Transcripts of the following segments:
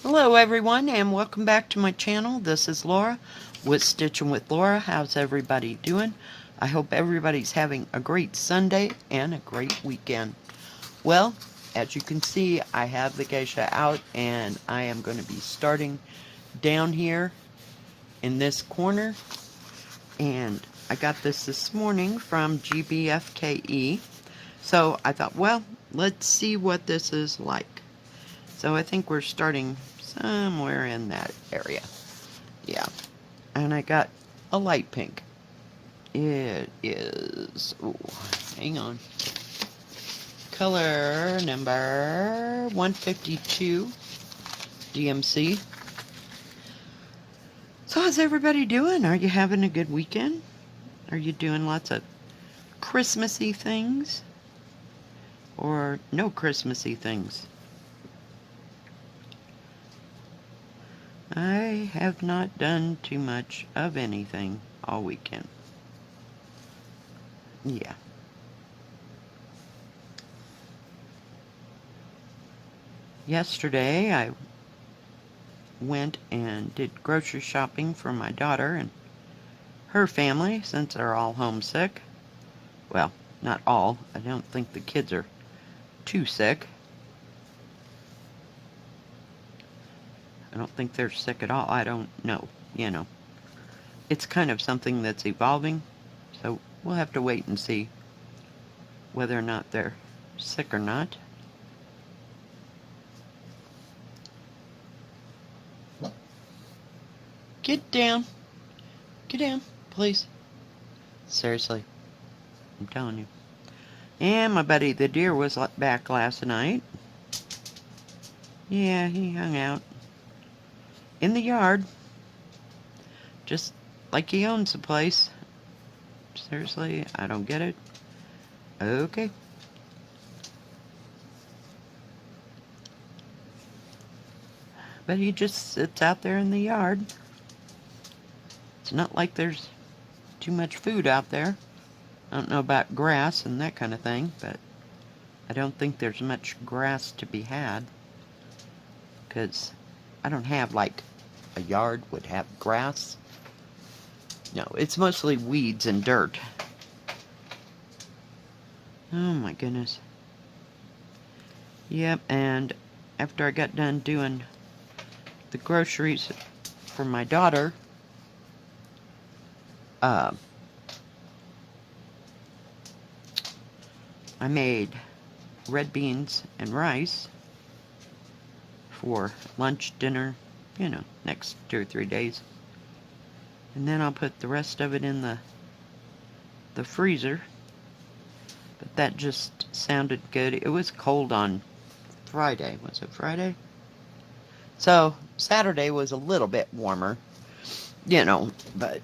Hello everyone and welcome back to my channel. This is Laura with Stitchin with Laura. How's everybody doing? I hope everybody's having a great Sunday and a great weekend. Well, as you can see, I have the Geisha out and I am going to be starting down here in this corner. And I got this morning from GBFKE. So I thought, well, let's see what this is like. So I think we're starting somewhere in that area. Yeah. And I got a light pink. It is, ooh, hang on. Color number 152 DMC. So how's everybody doing? Are you having a good weekend? Are you doing lots of Christmassy things? Or no Christmassy things? I have not done too much of anything all weekend. Yeah. Yesterday I went and did grocery shopping for my daughter and her family since they're all homesick. Well, not all. I don't think the kids are too sick. I don't think they're sick at all. I don't know. You know, it's kind of something that's evolving, so we'll have to wait and see whether or not they're sick or not. Get down. Get down, please. Seriously. I'm telling you. And my buddy the deer was back last night. Yeah, he hung out in the yard. Just like he owns the place. Seriously, I don't get it. Okay. But he just sits out there in the yard. It's not like there's too much food out there. I don't know about grass and that kind of thing, but I don't think there's much grass to be had. Because I don't have like a yard would have grass. No, it's mostly weeds and dirt. Oh my goodness. Yep, and after I got done doing the groceries for my daughter, I made red beans and rice for lunch, dinner, you know, next 2 or 3 days. And then I'll put the rest of it in the freezer. But that just sounded good. It was cold on Friday. Was it Friday? So Saturday was a little bit warmer, you know, but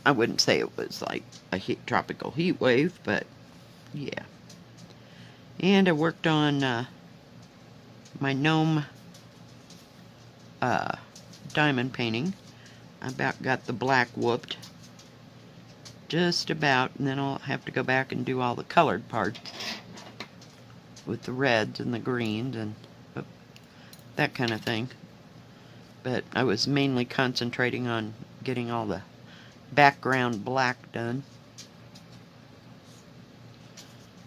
I wouldn't say it was like a tropical heat wave, but yeah. And I worked on my gnome diamond painting. I about got the black whooped. Just about, and then I'll have to go back and do all the colored part with the reds and the greens and that kind of thing. But I was mainly concentrating on getting all the background black done.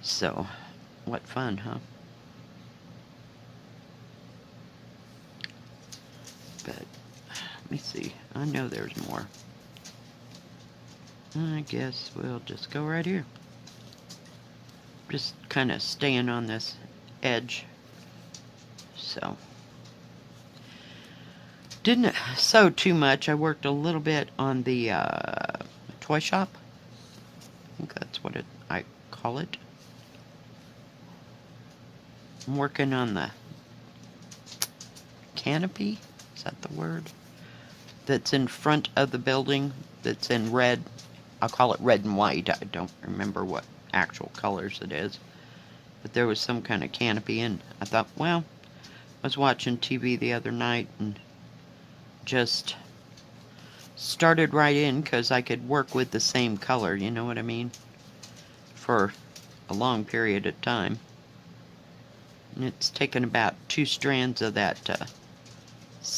So, what fun, huh? But, let me see. I know there's more. I guess we'll just go right here. Just kind of staying on this edge. So, didn't sew too much. I worked a little bit on the toy shop. I think that's what I call it. I'm working on the canopy. Is that the word? That's in front of the building. That's in red. I'll call it red and white. I don't remember what actual colors it is. But there was some kind of canopy, and I thought, well, I was watching TV the other night and just started right in because I could work with the same color, you know what I mean? For a long period of time. And it's taken about 2 strands of that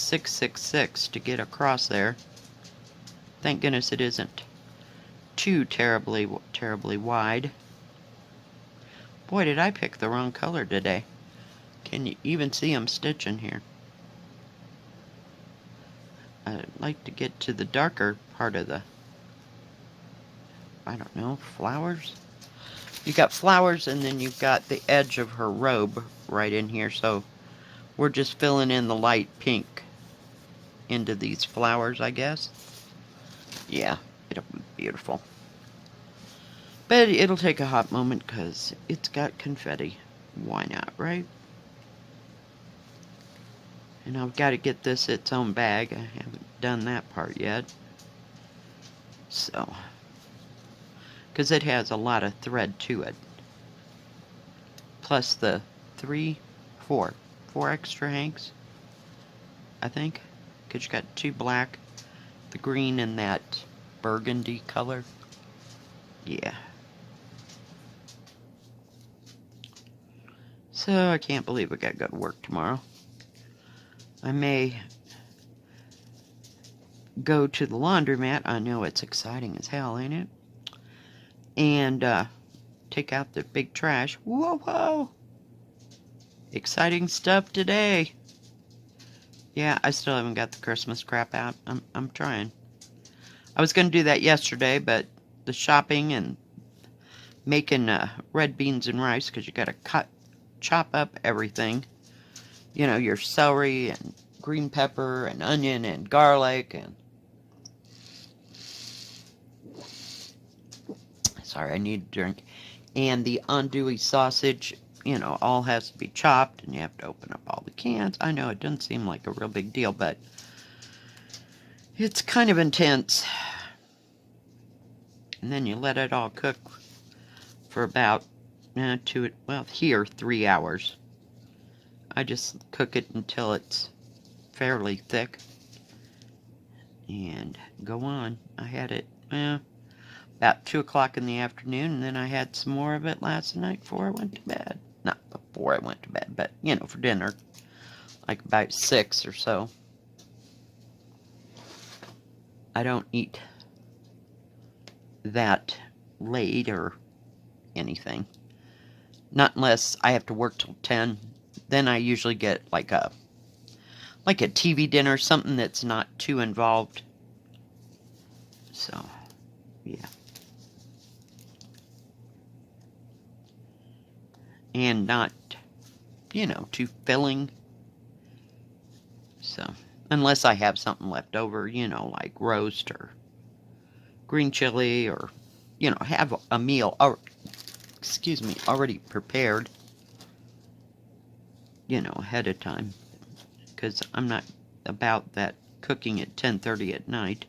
666 to get across there. Thank goodness it isn't too terribly wide. Boy, did I pick the wrong color today. Can you even see I'm stitching here? I'd like to get to the darker part of the, I don't know, flowers? You got flowers, and then you've got the edge of her robe right in here, so we're just filling in the light pink into these flowers, I guess. Yeah, it'll be beautiful. But it'll take a hot moment because it's got confetti. Why not, right? And I've got to get this its own bag. I haven't done that part yet. So, because it has a lot of thread to it. Plus the four extra hanks, I think. Because you got 2 black, the green, and that burgundy color. Yeah. So I can't believe I got to go to work tomorrow. I may go to the laundromat. I know it's exciting as hell, ain't it? And take out the big trash. Whoa, whoa! Exciting stuff today. Yeah, I still haven't got the Christmas crap out. I'm trying. I was going to do that yesterday, but the shopping and making red beans and rice, because you got to chop up everything. You know, your celery and green pepper and onion and garlic and... Sorry, I need a drink. And the andouille sausage, you know, all has to be chopped, and you have to open up all the cans. I know it doesn't seem like a real big deal, but it's kind of intense. And then you let it all cook for about 3 hours. I just cook it until it's fairly thick and go on. I had it about 2 o'clock in the afternoon, and then I had some more of it last night before I went to bed. Not before I went to bed, but, you know, for dinner, like about 6 or so. I don't eat that late or anything. Not unless I have to work till 10. Then I usually get like a TV dinner, something that's not too involved. So, yeah. And not, you know, too filling. So, unless I have something left over, you know, like roast or green chili, or, you know, have a meal, already prepared, you know, ahead of time. Because I'm not about that cooking at 10:30 at night.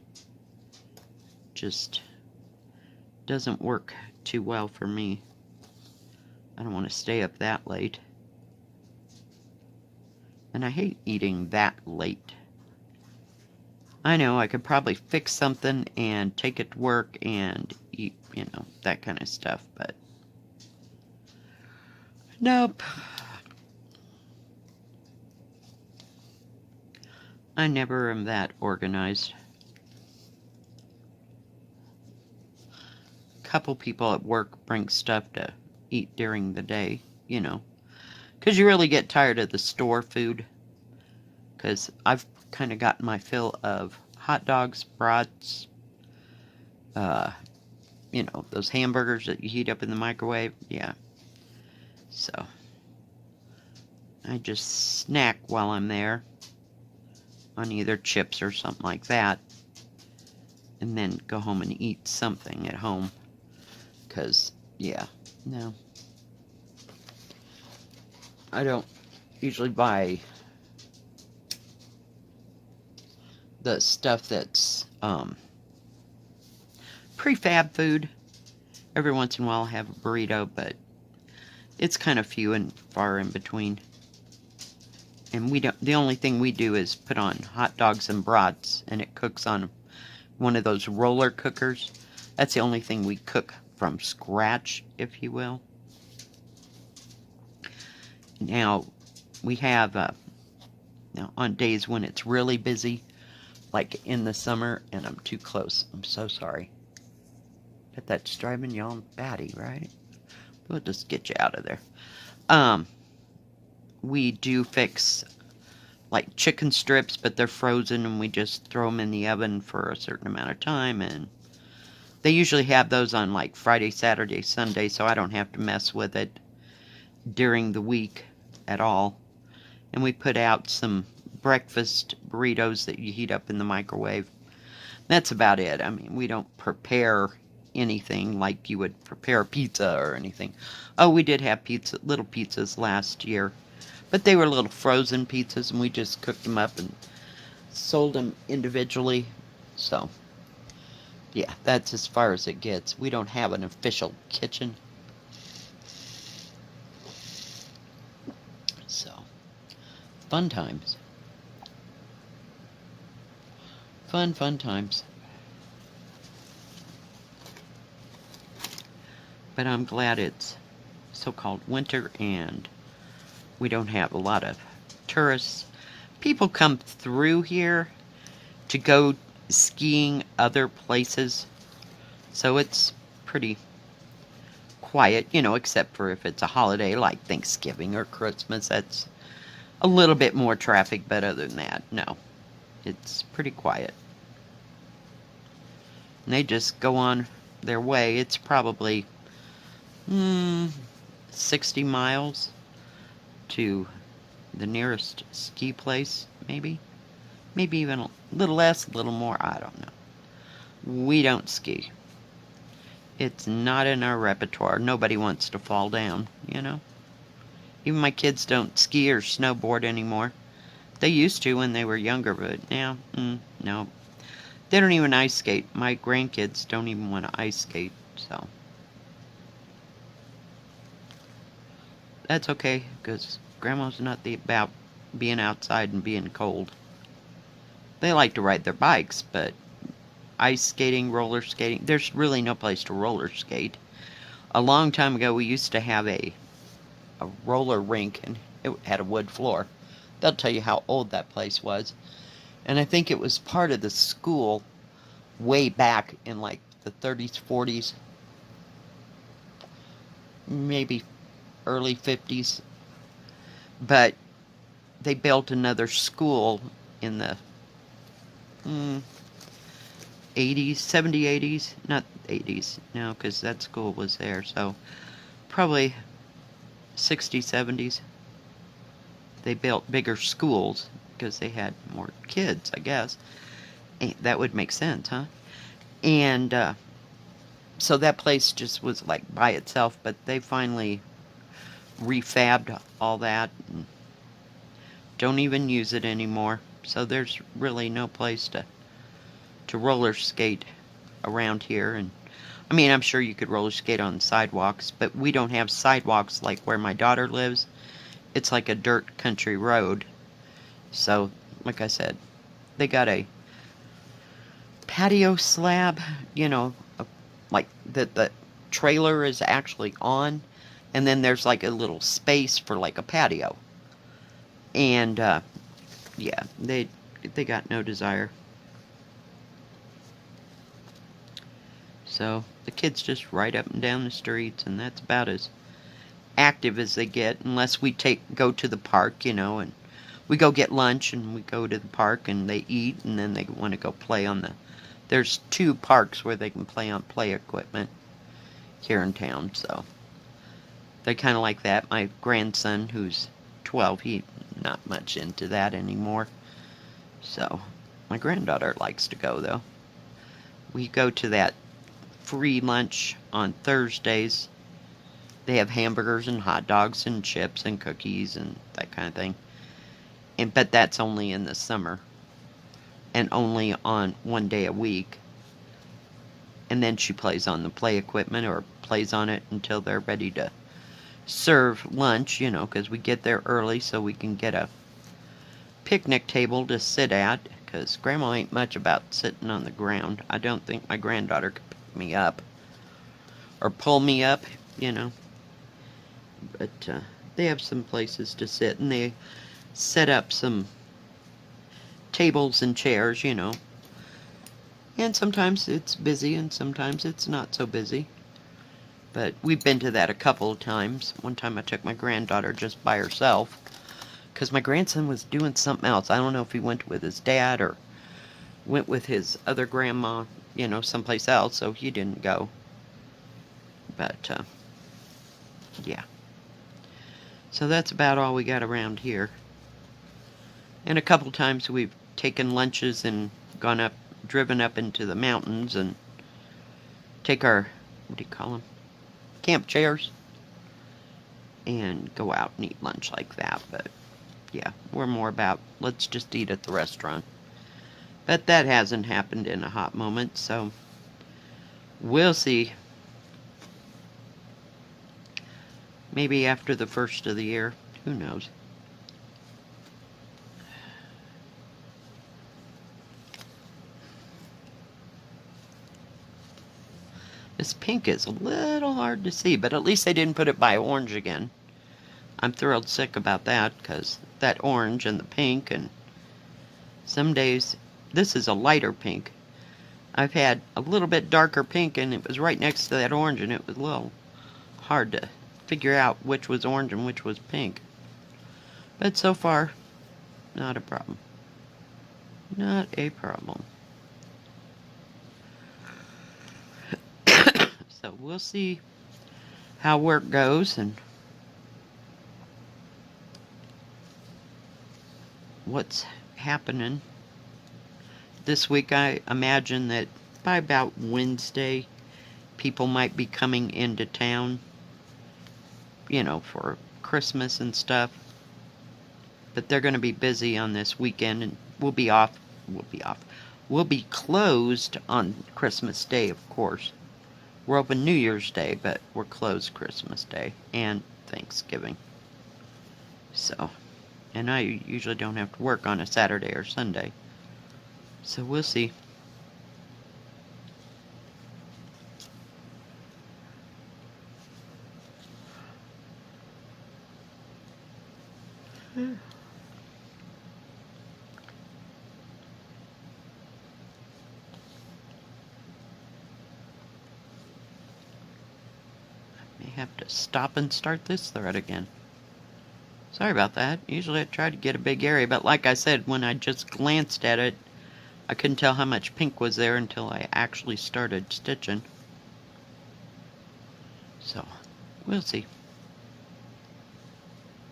Just doesn't work too well for me. I don't want to stay up that late. And I hate eating that late. I know I could probably fix something and take it to work and eat, you know, that kind of stuff, but nope. I never am that organized. A couple people at work bring stuff to eat during the day, you know, because you really get tired of the store food. Because I've kind of gotten my fill of hot dogs, brats, you know, those hamburgers that you heat up in the microwave. Yeah. So I just snack while I'm there on either chips or something like that, and then go home and eat something at home. Because, yeah, no. I don't usually buy the stuff that's prefab food. Every once in a while I'll have a burrito, but it's kind of few and far in between. And the only thing we do is put on hot dogs and brats, and it cooks on one of those roller cookers. That's the only thing we cook from scratch, if you will. Now, we have Now, on days when it's really busy, like in the summer, and I'm too close, I'm so sorry. But that's driving y'all batty, right? We'll just get you out of there. We do fix like chicken strips, but they're frozen and we just throw them in the oven for a certain amount of time. And they usually have those on like Friday, Saturday, Sunday, so I don't have to mess with it during the week at all. And we put out some breakfast burritos that you heat up in the microwave. That's about it. I mean, we don't prepare anything like you would prepare pizza or anything. Oh, we did have little pizzas last year. But they were little frozen pizzas, and we just cooked them up and sold them individually. So, yeah, that's as far as it gets. We don't have an official kitchen. So, fun times. Fun times. But I'm glad it's so-called winter and we don't have a lot of tourists. People come through here to go skiing other places. So it's pretty quiet, you know, except for if it's a holiday like Thanksgiving or Christmas. That's a little bit more traffic, but other than that, no. It's pretty quiet. And they just go on their way. It's probably 60 miles to the nearest ski place, maybe. Maybe even a little less, a little more, I don't know. We don't ski. It's not in our repertoire. Nobody wants to fall down, you know. Even my kids don't ski or snowboard anymore. They used to when they were younger, but now, no. They don't even ice skate. My grandkids don't even want to ice skate, so. That's okay, because Grandma's not about being outside and being cold. They like to ride their bikes, but ice skating, roller skating, there's really no place to roller skate. A long time ago, we used to have a roller rink, and it had a wood floor. They'll tell you how old that place was. And I think it was part of the school way back in like the 30s, 40s, maybe early 50s. But they built another school in the 80s, 70s, 80s, not 80s, no, because that school was there, so probably 60s, 70s. They built bigger schools because they had more kids, I guess. And that would make sense, huh? And so that place just was like by itself, but they finally refabbed all that and don't even use it anymore. So there's really no place to roller skate around here. And I mean, I'm sure you could roller skate on sidewalks, but we don't have sidewalks like where my daughter lives. It's like a dirt country road. So, like I said, they got a patio slab, you know, like that the trailer is actually on, and then there's like a little space for like a patio. And yeah, they got no desire. So the kids just ride up and down the streets, and that's about as active as they get, unless we go to the park, you know, and we go get lunch and we go to the park and they eat, and then they want to go play on there's 2 parks where they can play on play equipment here in town, so they kind of like that. My grandson, who's 12, he's not much into that anymore. So my granddaughter likes to go, though. We go to that free lunch on Thursdays. They have hamburgers and hot dogs and chips and cookies and that kind of thing. But that's only in the summer. And only on 1 day a week. And then she plays on the play equipment or plays on it until they're ready to serve lunch, you know, because we get there early so we can get a picnic table to sit at, because Grandma ain't much about sitting on the ground. I don't think my granddaughter could pick me up or pull me up, you know. But they have some places to sit, and they set up some tables and chairs, you know. And sometimes it's busy and sometimes it's not so busy. But we've been to that a couple of times. One time I took my granddaughter just by herself because my grandson was doing something else. I don't know if he went with his dad or went with his other grandma, you know, someplace else, so he didn't go. But, yeah. So that's about all we got around here. And a couple times we've taken lunches and gone up, driven up into the mountains and take our, what do you call them? Camp chairs. And go out and eat lunch like that. But, yeah, we're more about, let's just eat at the restaurant. But that hasn't happened in a hot moment, so we'll see. Maybe after the first of the year. Who knows? This pink is a little hard to see, but at least they didn't put it by orange again. I'm thrilled sick about that, because that orange and the pink, and some days, this is a lighter pink. I've had a little bit darker pink, and it was right next to that orange, and it was a little hard to figure out which was orange and which was pink. But so far, not a problem. Not a problem. So we'll see how work goes and what's happening. This week I imagine that by about Wednesday, people might be coming into town, you know, for Christmas and stuff. But they're going to be busy on this weekend, and we'll be off. We'll be closed on Christmas Day, of course. We're open New Year's Day, but we're closed Christmas Day and Thanksgiving. So, and I usually don't have to work on a Saturday or Sunday. So we'll see. Have to stop and start this thread again. Sorry about that. Usually I try to get a big area, but like I said, when I just glanced at it, I couldn't tell how much pink was there until I actually started stitching. So, we'll see.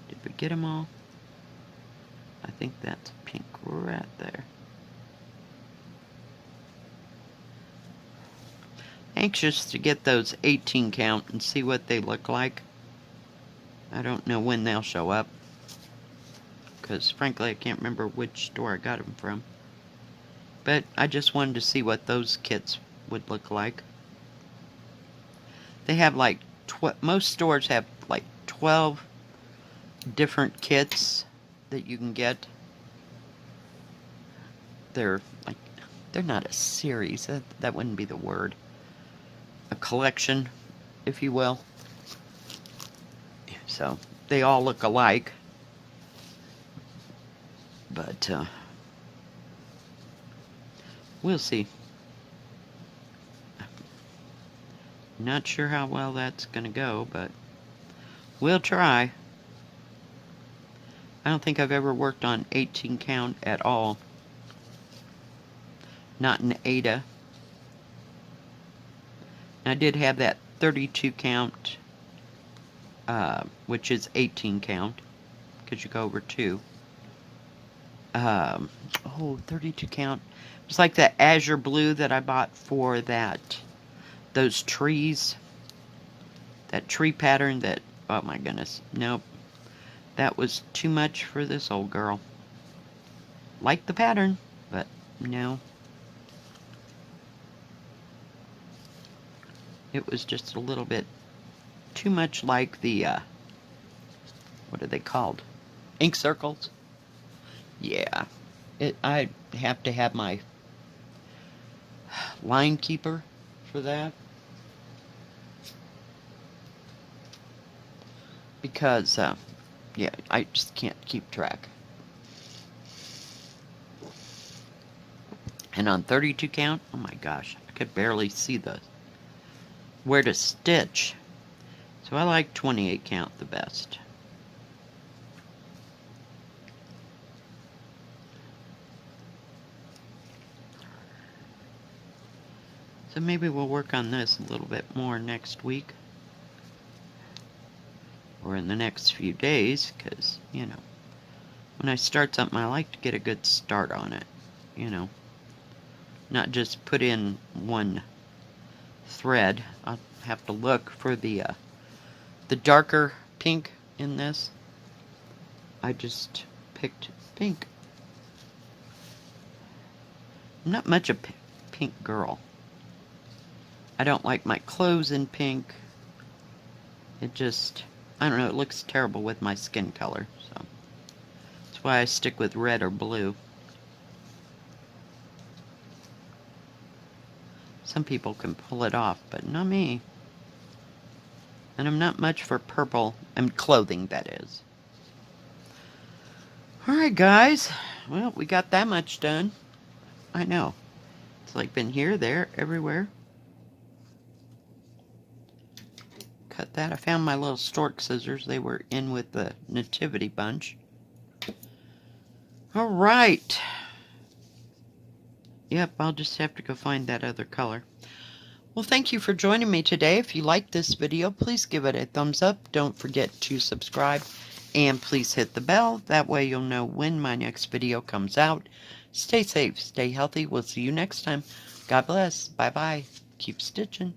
Did we get them all? I think that's pink right there. Anxious to get those 18 count and see what they look like. I don't know when they'll show up, because frankly I can't remember which store I got them from. But I just wanted to see what those kits would look like. They have like, most stores have like 12 different kits that you can get. They're like, they're not a series, that wouldn't be the word. A collection, if you will. So, they all look alike. But, we'll see. Not sure how well that's going to go, but we'll try. I don't think I've ever worked on 18 count at all. Not in Ada. I did have that 32 count, which is 18 count, because you go over 2. 32 count. It's like that azure blue that I bought for those trees. That tree pattern that, oh my goodness, nope. That was too much for this old girl. Like the pattern, but no. It was just a little bit too much like the, what are they called? Ink circles? Yeah. I have to have my line keeper for that. Because, yeah, I just can't keep track. And on 32 count, oh my gosh, I could barely see where to stitch. So I like 28 count the best. So maybe we'll work on this a little bit more next week. Or in the next few days, because, you know, when I start something, I like to get a good start on it, you know. Not just put in one thread. I'll have to look for the darker pink in this. I just picked pink. I'm not much a pink girl. I don't like my clothes in pink. It just, I don't know, it looks terrible with my skin color, so that's why I stick with red or blue. Some people can pull it off, but not me. And I'm not much for purple, and clothing, that is. Alright, guys. Well, we got that much done. I know. It's like been here, there, everywhere. Cut that. I found my little stork scissors. They were in with the nativity bunch. Alright. Yep, I'll just have to go find that other color. Well, thank you for joining me today. If you like this video, please give it a thumbs up. Don't forget to subscribe. And please hit the bell. That way you'll know when my next video comes out. Stay safe. Stay healthy. We'll see you next time. God bless. Bye-bye. Keep stitching.